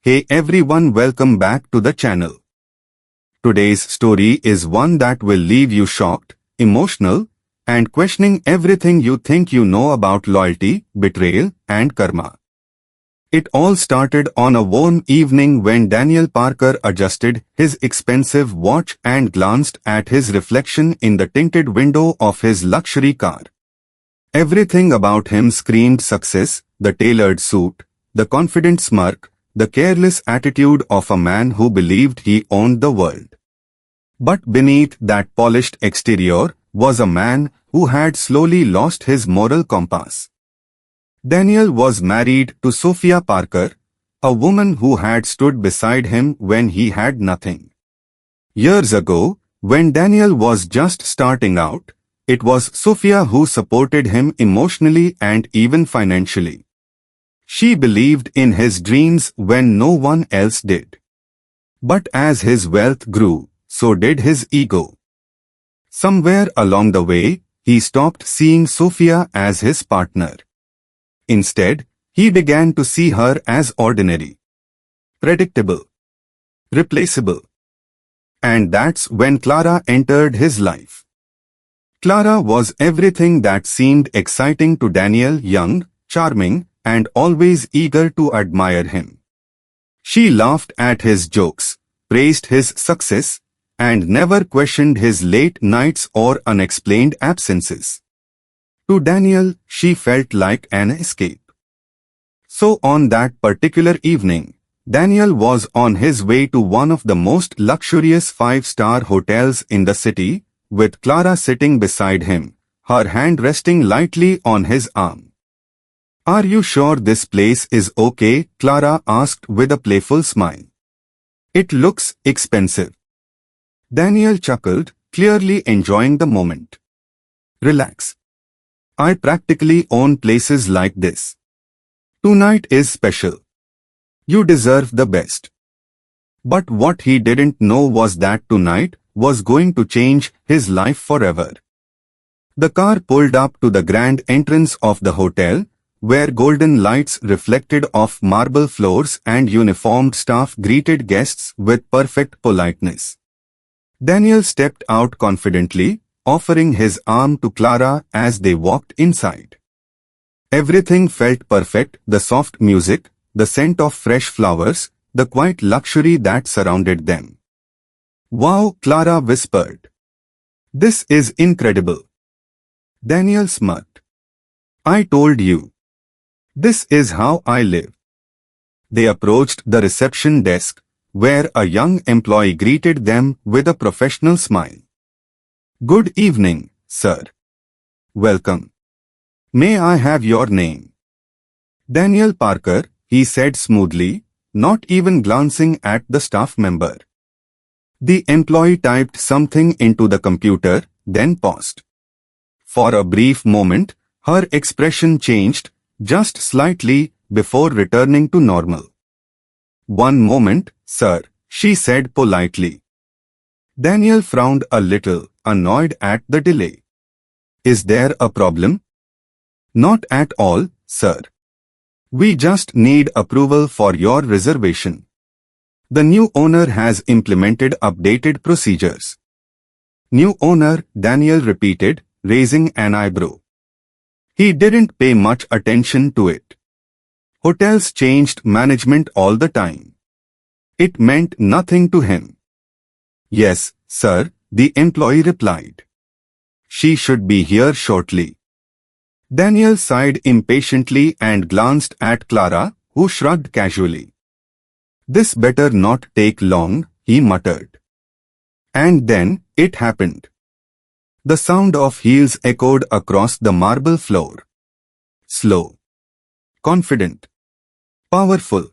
Hey everyone, welcome back to the channel. Today's story is one that will leave you shocked, emotional, and questioning everything you think you know about loyalty, betrayal, and karma. It all started on a warm evening when Daniel Parker adjusted his expensive watch and glanced at his reflection in the tinted window of his luxury car. Everything about him screamed success: the tailored suit, the confident smirk, the careless attitude of a man who believed he owned the world. But beneath that polished exterior was a man who had slowly lost his moral compass. Daniel was married to Sophia Parker, a woman who had stood beside him when he had nothing. Years ago, when Daniel was just starting out, it was Sophia who supported him emotionally and even financially. She believed in his dreams when no one else did. But as his wealth grew, so did his ego. Somewhere along the way, he stopped seeing Sophia as his partner. Instead, he began to see her as ordinary, predictable, replaceable. And that's when Clara entered his life. Clara was everything that seemed exciting to Daniel: young, charming, and always eager to admire him. She laughed at his jokes, praised his success, and never questioned his late nights or unexplained absences. To Daniel, she felt like an escape. So on that particular evening, Daniel was on his way to one of the most luxurious five-star hotels in the city, with Clara sitting beside him, her hand resting lightly on his arm. "Are you sure this place is okay?" Clara asked with a playful smile. "It looks expensive." Daniel chuckled, clearly enjoying the moment. "Relax. I practically own places like this. Tonight is special. You deserve the best." But what he didn't know was that tonight was going to change his life forever. The car pulled up to the grand entrance of the hotel, where golden lights reflected off marble floors and uniformed staff greeted guests with perfect politeness. Daniel stepped out confidently, offering his arm to Clara as they walked inside. Everything felt perfect: the soft music, the scent of fresh flowers, the quiet luxury that surrounded them. "Wow," Clara whispered. "This is incredible." Daniel smirked. "I told you. This is how I live." They approached the reception desk, where a young employee greeted them with a professional smile. "Good evening, sir. Welcome. May I have your name?" "Daniel Parker," he said smoothly, not even glancing at the staff member. The employee typed something into the computer, then paused. For a brief moment, her expression changed, just slightly, before returning to normal. "One moment, sir," she said politely. Daniel frowned a little, annoyed at the delay. "Is there a problem?" "Not at all, sir. We just need approval for your reservation. The new owner has implemented updated procedures." "New owner," Daniel repeated, raising an eyebrow. He didn't pay much attention to it. Hotels changed management all the time. It meant nothing to him. "Yes, sir," the employee replied. "She should be here shortly." Daniel sighed impatiently and glanced at Clara, who shrugged casually. "This better not take long," he muttered. And then, it happened. The sound of heels echoed across the marble floor. Slow. Confident. Powerful.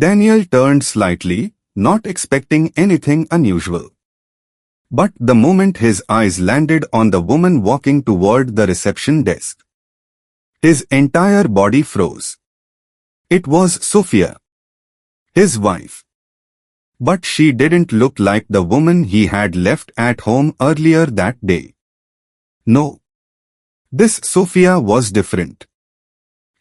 Daniel turned slightly, not expecting anything unusual. But the moment his eyes landed on the woman walking toward the reception desk, his entire body froze. It was Sophia, his wife. But she didn't look like the woman he had left at home earlier that day. No. This Sophia was different.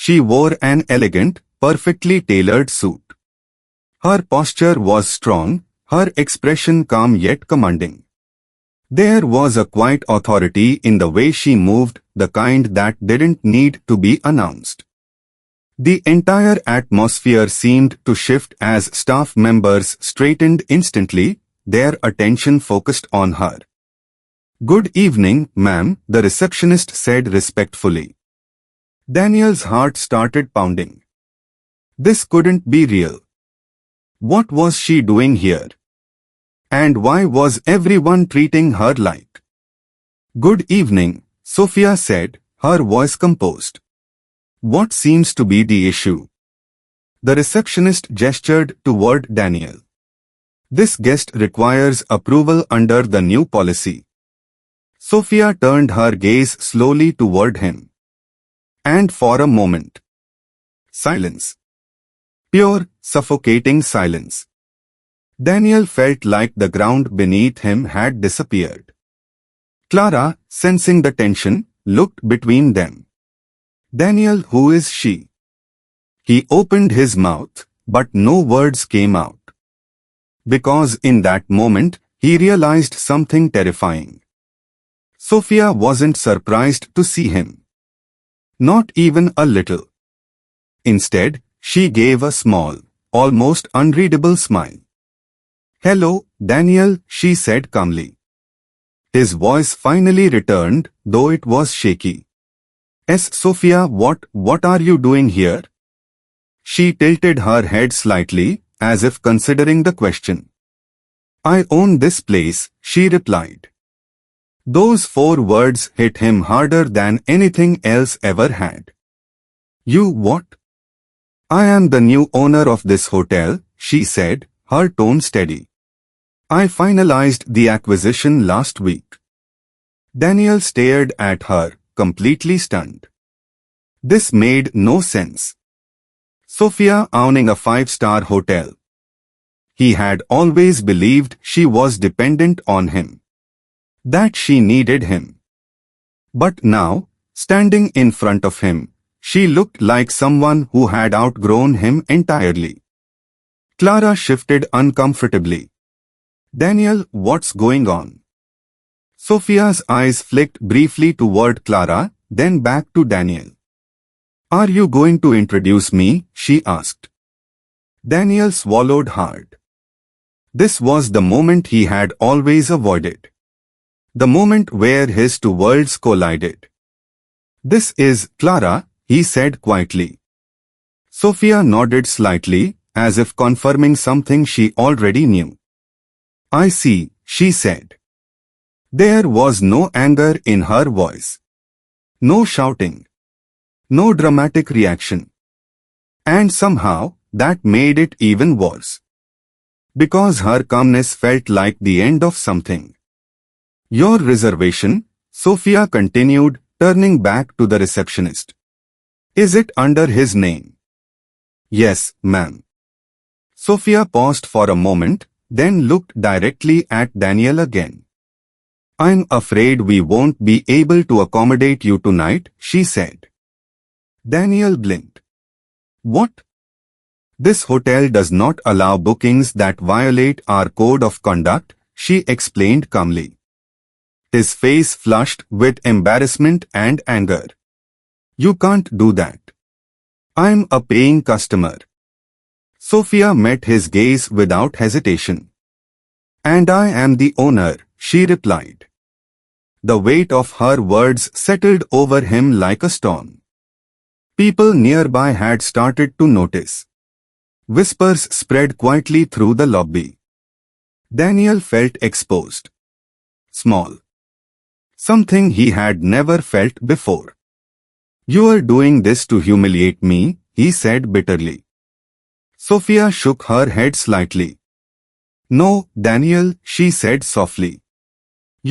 She wore an elegant, perfectly tailored suit. Her posture was strong, her expression calm yet commanding. There was a quiet authority in the way she moved, the kind that didn't need to be announced. The entire atmosphere seemed to shift as staff members straightened instantly, their attention focused on her. "Good evening, ma'am," the receptionist said respectfully. Daniel's heart started pounding. This couldn't be real. What was she doing here? And why was everyone treating her like? "Good evening," Sophia said, her voice composed. "What seems to be the issue?" The receptionist gestured toward Daniel. "This guest requires approval under the new policy." Sophia turned her gaze slowly toward him. And for a moment, silence. Pure, suffocating silence. Daniel felt like the ground beneath him had disappeared. Clara, sensing the tension, looked between them. "Daniel, who is she?" He opened his mouth, but no words came out. Because in that moment, he realized something terrifying. Sophia wasn't surprised to see him. Not even a little. Instead, she gave a small, almost unreadable smile. "Hello, Daniel," she said calmly. His voice finally returned, though it was shaky. "Yes, Sophia, what are you doing here?" She tilted her head slightly, as if considering the question. "I own this place," she replied. Those 4 words hit him harder than anything else ever had. "You what?" "I am the new owner of this hotel," she said, her tone steady. "I finalized the acquisition last week." Daniel stared at her, completely stunned. This made no sense. Sophia owning a 5-star hotel. He had always believed she was dependent on him. That she needed him. But now, standing in front of him, she looked like someone who had outgrown him entirely. Clara shifted uncomfortably. "Daniel, what's going on?" Sophia's eyes flicked briefly toward Clara, then back to Daniel. "Are you going to introduce me?" she asked. Daniel swallowed hard. This was the moment he had always avoided. The moment where his 2 worlds collided. "This is Clara," he said quietly. Sophia nodded slightly, as if confirming something she already knew. "I see," she said. There was no anger in her voice. No shouting. No dramatic reaction. And somehow, that made it even worse. Because her calmness felt like the end of something. "Your reservation," Sophia continued, turning back to the receptionist. "Is it under his name?" "Yes, ma'am." Sophia paused for a moment, then looked directly at Daniel again. "I'm afraid we won't be able to accommodate you tonight," she said. Daniel blinked. "What?" "This hotel does not allow bookings that violate our code of conduct," she explained calmly. His face flushed with embarrassment and anger. "You can't do that. I'm a paying customer." Sophia met his gaze without hesitation. "And I am the owner," she replied. The weight of her words settled over him like a storm. People nearby had started to notice. Whispers spread quietly through the lobby. Daniel felt exposed. Small. Something he had never felt before. "You are doing this to humiliate me," he said bitterly. Sophia shook her head slightly. "No, Daniel," she said softly.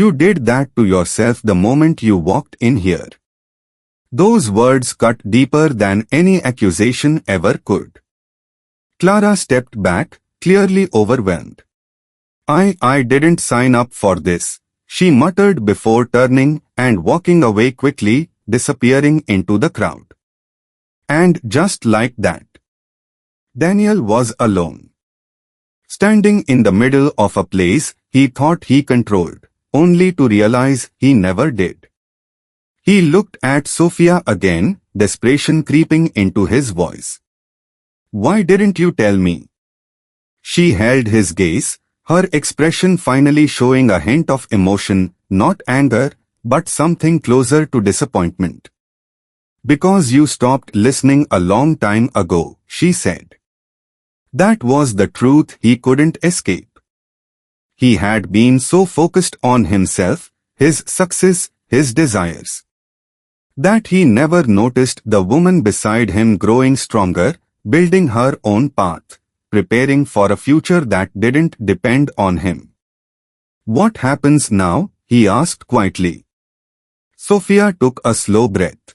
"You did that to yourself the moment you walked in here." Those words cut deeper than any accusation ever could. Clara stepped back, clearly overwhelmed. I didn't sign up for this," she muttered before turning and walking away quickly, disappearing into the crowd. And just like that, Daniel was alone. standing in the middle of a place he thought he controlled, only to realize he never did. He looked at Sophia again, desperation creeping into his voice. "Why didn't you tell me?" She held his gaze, her expression finally showing a hint of emotion, not anger, but something closer to disappointment. "Because you stopped listening a long time ago," she said. That was the truth he couldn't escape. He had been so focused on himself, his success, his desires, that he never noticed the woman beside him growing stronger, building her own path, preparing for a future that didn't depend on him. "What happens now?" he asked quietly. Sophia took a slow breath.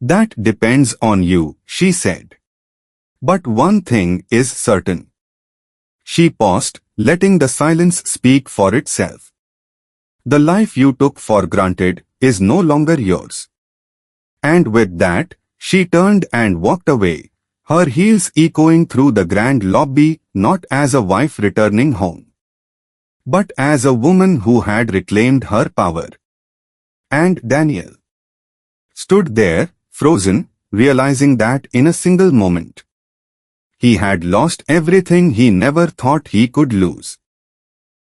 "That depends on you," she said. "But one thing is certain." She paused, letting the silence speak for itself. "The life you took for granted is no longer yours." And with that, she turned and walked away, her heels echoing through the grand lobby, not as a wife returning home, but as a woman who had reclaimed her power. And Daniel stood there, frozen, realizing that in a single moment, he had lost everything he never thought he could lose.